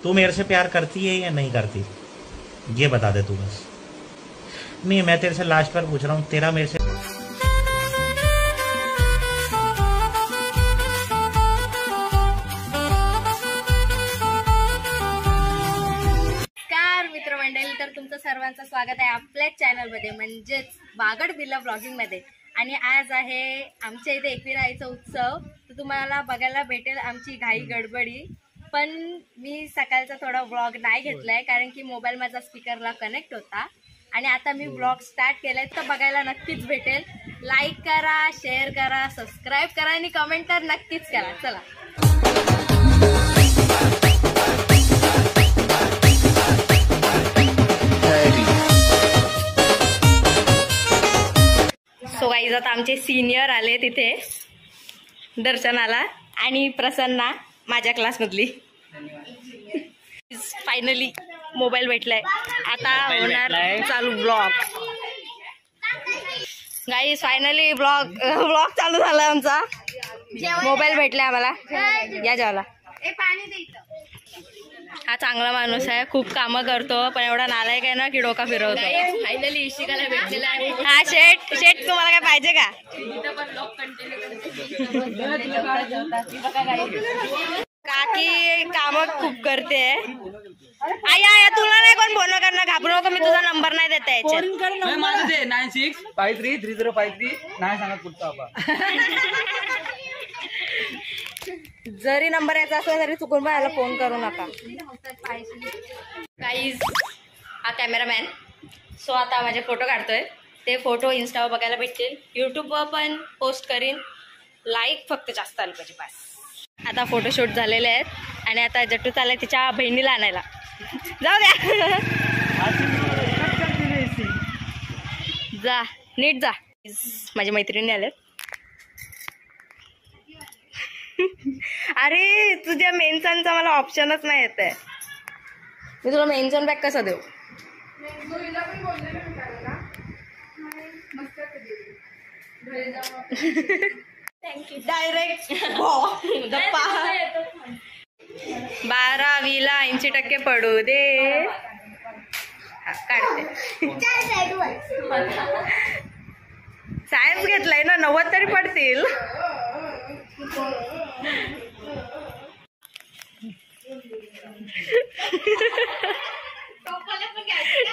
तू मेरे से प्यार करती है या नहीं करती, ये बता दे तू बस। नहीं, मैं तेरे से लास्ट बार पूछ रहा हूँ, तेरा मेरे से मित्रमंडळी, तर तुमचं सर्वांचं स्वागत आहे आपल्याच चॅनलमध्ये म्हणजेच बागड बिल्ला ब्लॉगिंगमध्ये। आणि आज आहे आमच्या इथे एकविराईचा उत्सव, तर तुम्हाला बघायला भेटेल आमची घाई गडबडी। पण मी सकाळचा थोडा व्लॉग नाही घेतलाय कारण की मोबाईल माझा स्पीकरला कनेक्ट होता आणि आता मी व्लॉग स्टार्ट केलाय, तर बघायला नक्कीच भेटेल। लाईक करा, शेअर करा, सबस्क्राईब करा आणि कमेंट तर नक्कीच करा। चला सो गाईज, आता आमचे सिनियर आले तिथे दर्शनाला आणि प्रसन्ना माझ्या क्लासमधली। फायनली मोबाईल भेटलाय, आता होणार चालू ब्लॉग। गाईज फायनली ब्लॉग चालू झाला आमचा। मोबाईल भेटलाय आम्हाला, या जेवायला। हा चांगला माणूस आहे, खूप कामं करतो, पण एवढा नालायक आहे ना की डोका फिरवतो। फायनली इशिकाला भेटलेला आहे। हा शेट तुम्हाला काय पाहिजे का? काकी काम खूप करते। आया तुला नाही कोण फोन करणार, घाबरू नको, मी तुझा नंबर नाही देता याच्यात। 96533053 नाही सांगत कुठचा बाबा। जरी नंबर यायचा असला तरी चुकून पण याला फोन करू नका। गाईज हा कॅमेरामॅन, सो आता माझे फोटो काढतोय, ते फोटो इंस्टावर बघायला भेटतील, यूट्यूबवर पण पोस्ट करीन। लाईक फक्त जास्त आली पाहिजे बस। आता फोटोशूट झालेले आहेत आणि आता जट्टू चाललाय तिच्या बहिणीला आणायला। जाऊ द्या, जा नीट जा। माझ्या मैत्रिणी आल्यात। अरे तुझ्या मेन्शनचा मला ऑप्शनच नाही येत आहे, मी तुला मेन्शन बॅक कसं देऊ? डायरेक्ट 12वीला 80% पडू दे। काढते, सायन्स घेतलाय ना, 90 तरी पडतील।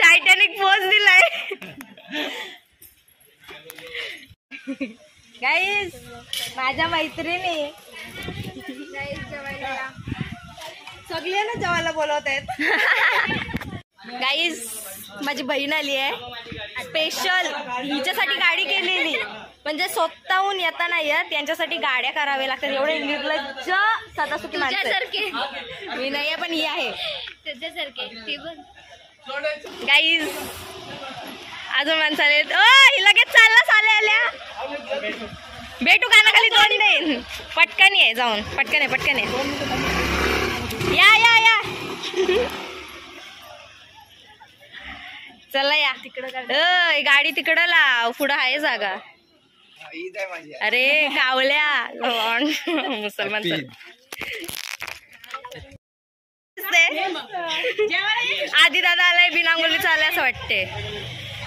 टायटॅनिक पोज दिलाय। गाईज माझ्या मैत्रिणी सगळे ना जेवायला बोलवत आहेत। गाईज माझी बहीण आली आहे, स्पेशल हिच्यासाठी गाडी केलेली, म्हणजे स्वतःहून येता नाही येत, यांच्यासाठी गाड्या कराव्या लागतात। एवढे निर्लज्ज सदासुखी माणसासारखे मी नाही आहे, पण ही आहे त्याच्यासारखे। गाईज अजून माणसं आले, ही लगेच चालला साले आल्या। भेटू कानाखाली दोन देईन, पटकन ये जाऊन, पटकन ये या या या। चला या तिकडं, गाडी तिकडं लाव, पुढं आहे जागा। अरे कावल्या मुसलमान आधी दादा आलाय, बिनांगोली चालय असं वाटते।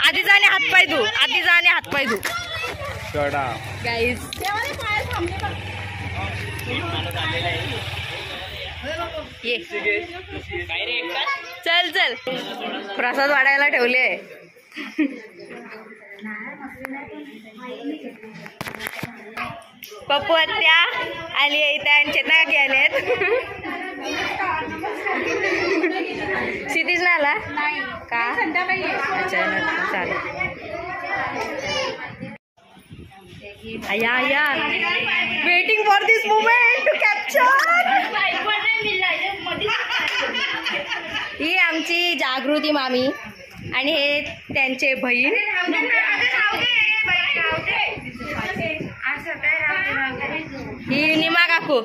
आधी जाणे हातपाय धू, आधी जाणे हातपाय धू। गाईज ये चल चल, प्रसाद वाढायला ठेवले। पप्पू आत्या आली आहे इथे आणि चेतना काकी आलेत। क्षितिज ना आला का? अच्छा चालेल, या या। Waiting for this moment to capture. ही आमची जागृती मामी आणि हे त्यांचे बहीण। ही निमा काकू,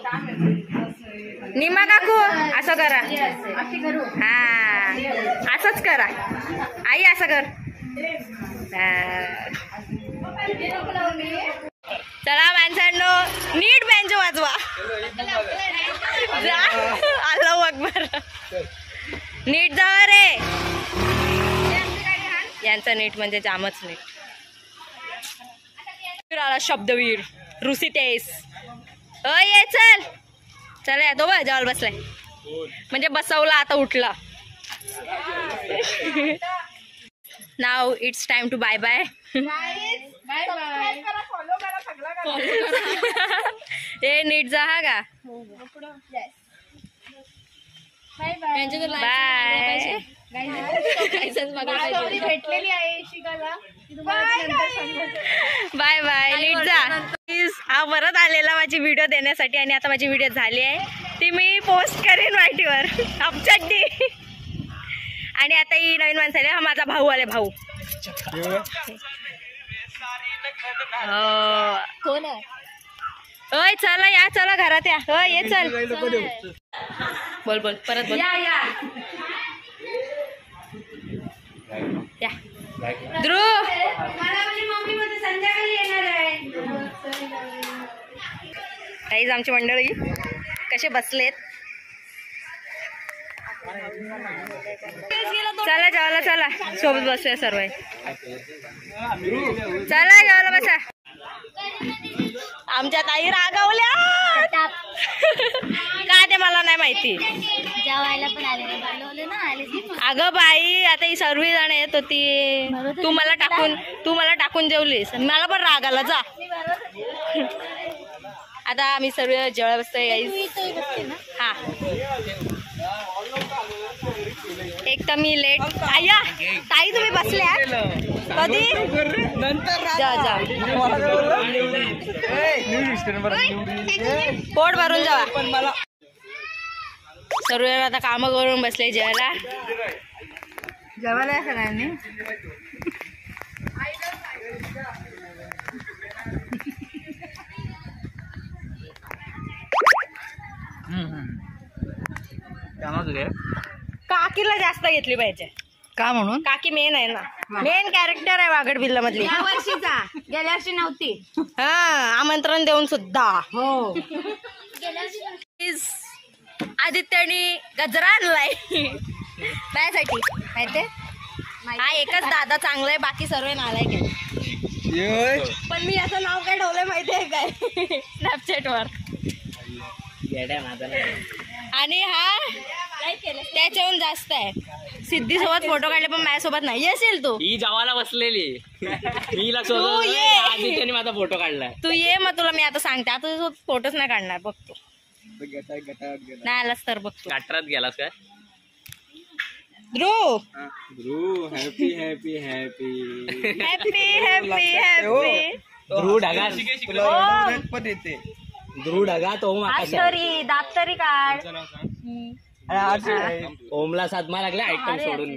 निमा काकू असं करा, हा असंच करा आई, असं कर। चला माणसांनो, नीट बँजो वाजवा। अल्लाहू अकबर। नीट जावा रे. यांचा नीट म्हणजे जामच नीट. शब्दवीर ऋषितेश ये चल चल या तो बघ जवळ बसलाय म्हणजे बसवला आता उठला. नाव it's time to bye bye. ए नीट जा हा का बाय भेटलेली आहे शिकायला. बाय बाय नीट जा. हा परत आलेला माझी व्हिडिओ देण्यासाठी आणि आता माझी व्हिडिओ झाली आहे ती मी पोस्ट करेन वाईटीवर आमच्यासाठी. आणि आता ही नवीन माणसाने हा माझा भाऊ आले भाऊ. कोण आहे? ओय चला या चला घरात या. हो ये चल बोल बोल परत बोल. या ध्रुव मम्मी मध्ये संध्याकाळी येणार आहे. काहीच आमची मंडळी कसे बसलेत. चला जेवायला चला सोबत बसूया सर्व. चला जेवायला बसा. आमच्या ताई रागावल्या का ते मला नाही माहिती. जेवायला पण आले ना आले. अगं बाई आता ही सर्व जण येत होती तू मला टाकून जेवलीस. मला पण राग आला जा. आता आम्ही सर्व जेवायला बसतोय. हा एक तर मी लेट. आया ताई तुम्ही बसल्या कधी जा जा पोट भरून जावा. सर्व आता काम करून बसले जेवायला. जेवायला सगळ्यांनी काकीला जास्त घेतली पाहिजे का म्हणून. काकी मेन आहे ना. मेन कॅरेक्टर आहे वागड बिल्ला मधली. या वर्षीचा गेल्या वर्षी नव्हती. हा आमंत्रण देऊन सुद्धा. हो आदित्यनी गजरा आणलाय माझ्यासाठी माहितीये. हा एकच दादा चांगला आहे बाकी सर्व नालायक आहे. पण मी याचं नाव काय ठेवलंय माहितीये काय स्नॅपचॅट वर. आणि हा त्याच्याहून जास्त आहे. सिद्धी सोबत फोटो काढले पण माझ्यासोबत नाही. येशील तू. ही जेवायला बसलेली मी तू ये. आदित्यने माझा फोटो काढलाय. तू ये मग तुला मी आता सांगते. आता तुझ्यासोबत फोटोच नाही काढणार बघ तू. नाही आलास तर बघ तू. गटारात गेलास काय Dhruv. Happy happy happy happy happy happy. Dhruv ढगा पण येते. ध्रुव ढगा तो तरी दात तरी काढ. ओमला साधमा लागला आयटम सोडून.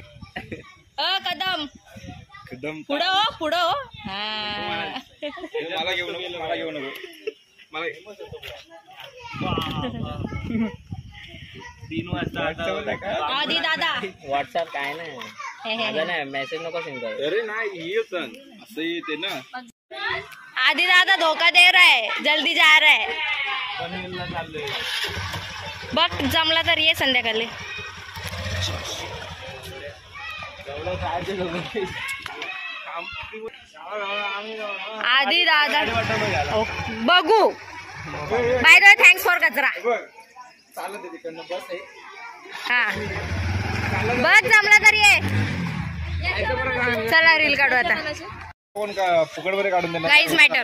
कदम पुढं हो पुढं हो. मला घेऊ नको. आधी दादा व्हॉट्सअप काय नाही मेसेज नको सेंड कर. अरे नाही असं येते ना. आधी दादा धोका दे रहा है जल्दी जा रहा है. बघ जमला तर ये संध्याकाळी. आधी दादा बघू. By the way thanks for गजरा. हा बस जमला तर ये. चला रील काढू आता. कोण का फुकट मध्ये काढून देणार. गाईज मॅटर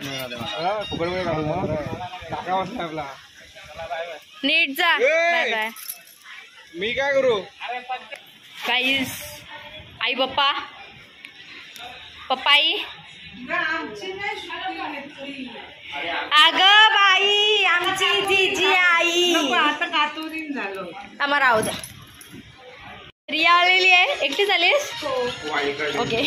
फुकट मध्ये काढून आपला. नीट जा. Bye bye. मी काय करू गाईज. आई पप्पा पप्पाई. अगं बाई आमची जीजी आई. आम्हाला राहू द्या. रिया आलेली आहे. एकटी झालीस ओके.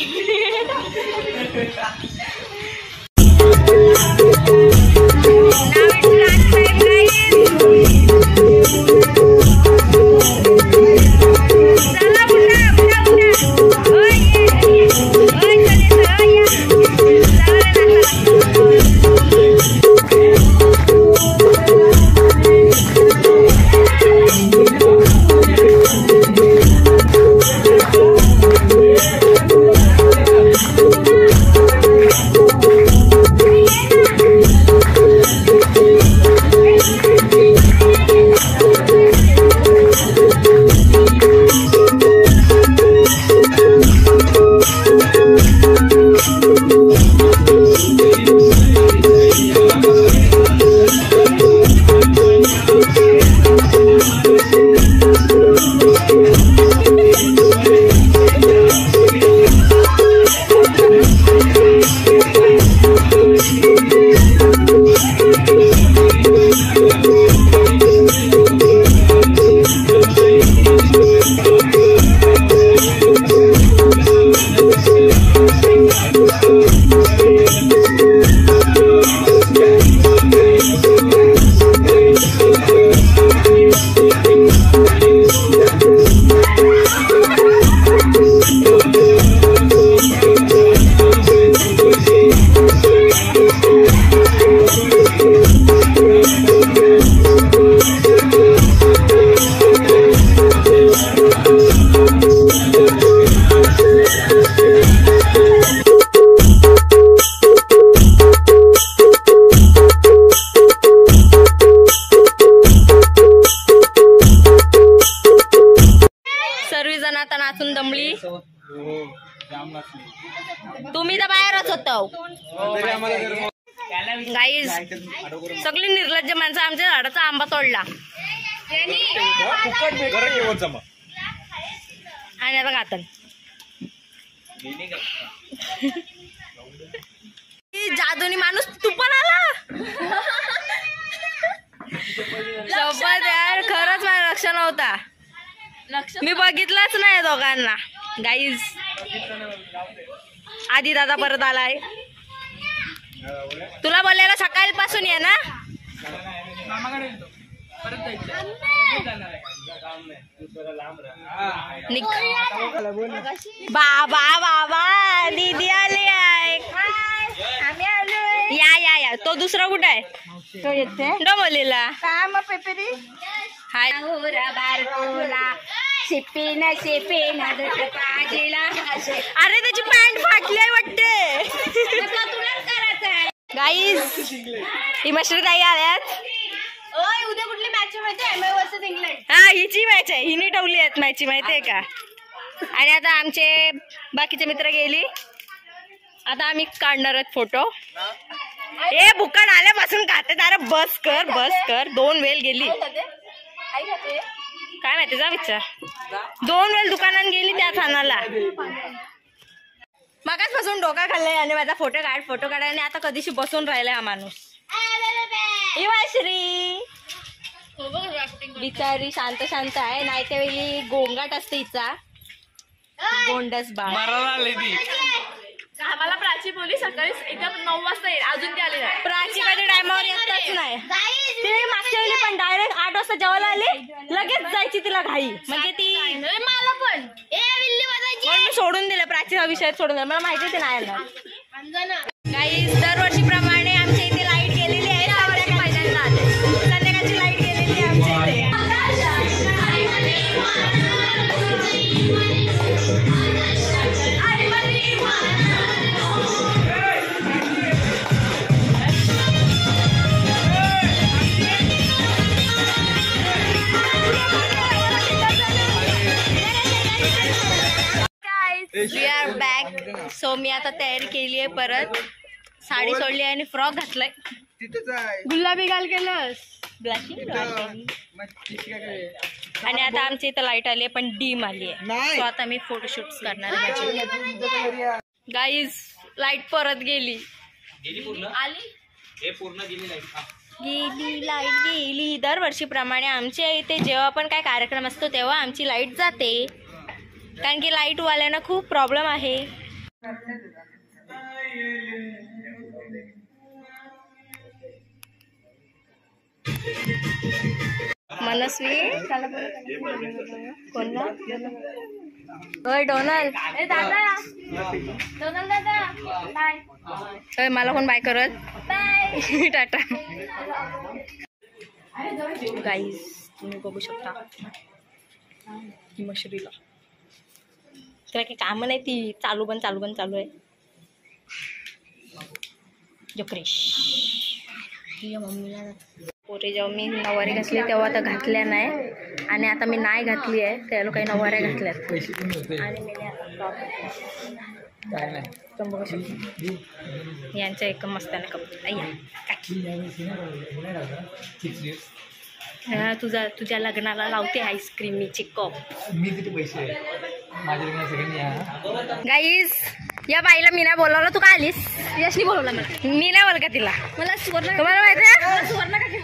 सर्वजण आता नाचून दमली. तुम्ही तर बाहेरच होतो गाईज. सगळी निर्लज्ज माणसं आमच्या झाडाचा आंबा तोडला आणि आता खातात. जादूनी माणूस तू पण आला. सोबत यार, खरंच माझं लक्ष नव्हता. मी बघितलंच नाही दोघांना गाईज. आधी दादा परत आलाय. तुला बोलायला सकाळपासून ये ना. बाबा बाबा दीदी आले आहे. या या या. तो दुसरा कुठे आहे? तो येते डोंबोलीला. हाय अरे त्याची पॅन्ट फाटली आहे वाटते. गाईज ही मशरी ताई आल्यात. उद्या कुठली मॅच माहिती? इंग्लंड. हा हिची मॅच आहे. हिने ठेवली आहेत मॅची माहितीये का. आणि आता आमचे बाकीचे मित्र गेली. आता आम्ही काढणार आहेत फोटो. ए बुकड आल्यापासून खाते. अरे बस कर बस कर. 2 वेळ गेली काय माहिती जा विचार. 2 वेळ दुकानात गेली त्या खानाला. मगाचपासून डोका खाल्लाय आणि माझा फोटो काढ आणि आता कधीशी बसून राहिलाय हा माणूस. श्री बिचारी शांत शांत आहे. नाही त्यावेळी गोंगाट असते हिचा. गोंडस बाळ. आम्हाला प्राची बोली सकाळी इथं 9 वाजता येईल. अजून ती आली नाही. प्राची कधी टायमावर येतच नाही. ते मागच्या वेळी पण डायरेक्ट 8 वाजता जेवायला आले. लगेच जायची तिला घाई. म्हणजे ती मला पण मी सोडून दिलं. प्राचीचा विषय सोडून दिला. मला माहिती ते नाही येणार. काही दरवर्षीप्रमाणे आमच्या इथे लाईट गेलेली आहे. पहिल्यांदा आले. संध्याकाळची लाईट गेलेली आहे आमच्या इथे. We are back. सो मी आता तयारी केली आहे. परत साडी सोडली आणि फ्रॉक घातलाय. गुलाबी गाल केलंस. ब्लॅशिंग आणि आता आमच्या इथं लाईट आली आहे पण डीम आली आहे. सो आता मी फोटोशूट करणार आहे. गाईज लाईट परत गेली. गेली लाईट गेली. दरवर्षीप्रमाणे आमच्या इथे जेव्हा पण काय कार्यक्रम असतो तेव्हा आमची लाईट जाते. कारण की लाईट वाल्यांना खूप प्रॉब्लेम आहे. मनस्वी कोण ना डोनाल्ड. मला कोण बाय करत. टाटा. गाईज तुम्ही बघू शकता मशरीला. तिला काही काम नाही. ती चालू पण चालू आहे. जक्रेश मम्मीला पोरे जेव्हा मी नवारी घातली तेव्हा आता घातल्या नाही. आणि आता मी नाही घातली आहे. त्या लोक काही नवाऱ्या घातल्यात. आणि मी बघू शकतो यांच्या एक मस्ताने कपडे. तुझ्या लग्नाला लावते आईस्क्रीमीचे कप. मी किती पैसे माझ्या लग्नात सगळ्यांनी गाईज या बाईला मी नाही बोलवलं, तू का आलीस? यशनी बोलवला मला. मी नाही बोल का तिला? मला सुवर्ण तुम्हाला माहिती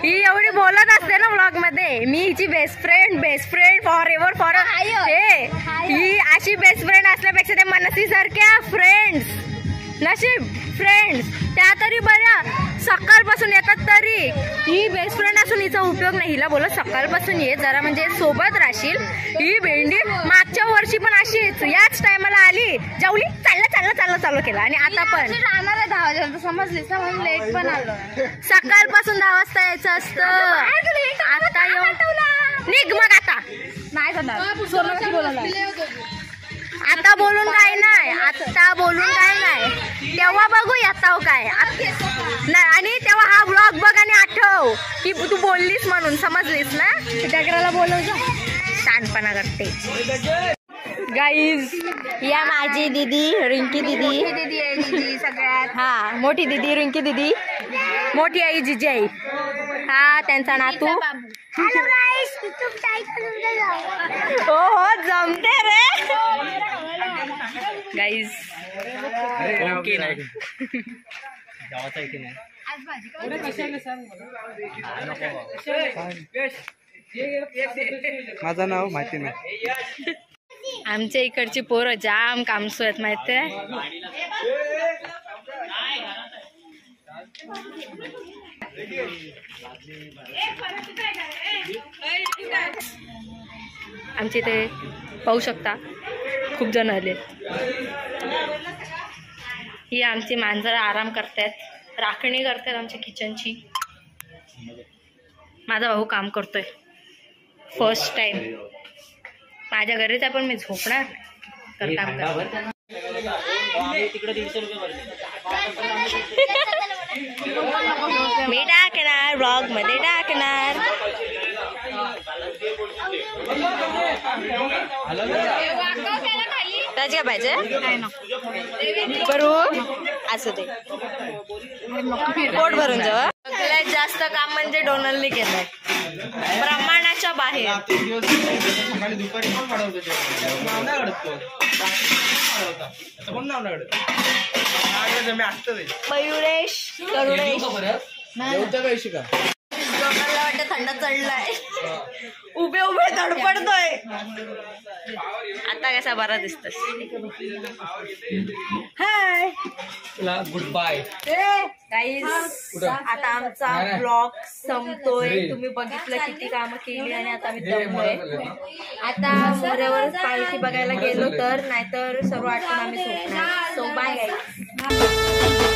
ही एवढी बोलत असते ना ब्लॉग मध्ये, मी हिची best friend for ever for he अशी बेस्ट फ्रेंड असल्यापेक्षा त्या मनसी सारख्या फ्रेंड्स नशीब फ्रेंड्स त्या तरी बऱ्या सकाळपासून येतात, तरी ही बेस्ट फ्रेंड असून हिचा उपयोग नाही. हिला बोलत सकाळपासून ये जरा, म्हणजे सोबत राहशील. ही भेंडी मागच्या वर्षी पण अशीच याच टायमाला आली, जेवली, चाललं केलं आणि आता पण राहणार आहे 10 वाजेपर्यंत, समजलीस ना, म्हणून लेट पण आलो. सकाळपासून 10 वाजता यायचं असतं. आता येऊन निघ मग. आता नाही करणार. सुवर्ण बोलवला. आता बोलून काय नाही, तेव्हा बघू आता काय. आणि तेव्हा हा ब्लॉग बघ आणि आठव की तू बोललीस म्हणून, समजलीस ना. डगराला बोलव, शानपणा करते. गाईज या माझी दीदी रिंकी दीदी सगळ्यात. हा मोठी दीदी रिंकी दीदी, मोठी आई जिजी आई, हा त्यांचा नातू. हो जमते रे गाईज. ओके नाही गावाचा इथे नाही. माझं नाव माहिती नाही. आमच्या इकडची पोरं जाम कामसू आहेत माहितीये. आमच्या इथे पाहू शकता खूप जण आले. ही आमची मांजरं आराम करतायत, राखणी करतायत आमच्या किचनची. माझा भाऊ काम करतोय फर्स्ट टाइम. माझ्या घरीच आहे पण मी झोपणार तर काम करतो. मी टाकणार ब्लॉग मध्ये टाकणार. त्याच काय पाहिजे करू असं ते पोट भरून जावं. सगळ्यात जास्त काम म्हणजे डोनलने केलंय, प्रमाणाच्या बाहेर. दुपारी कोण वाढवतो नाव नाही वाढतो कोण नाव नाही वाढत. मी असतं मयुरेश करुणेश का लोकांना वाटतं थंड चढलाय, उभे धडपडतोय. आता कसा बरा दिसतोस. Hi good bye guys. आता आमचा ब्लॉग संपतोय. तुम्ही बघितलं किती कामं केली आणि आता मी दमलोय. आता मोऱ्यावर पालखी बघायला गेलो तर, नाहीतर सर्व आठवण आम्ही झोपणार. So bye guys.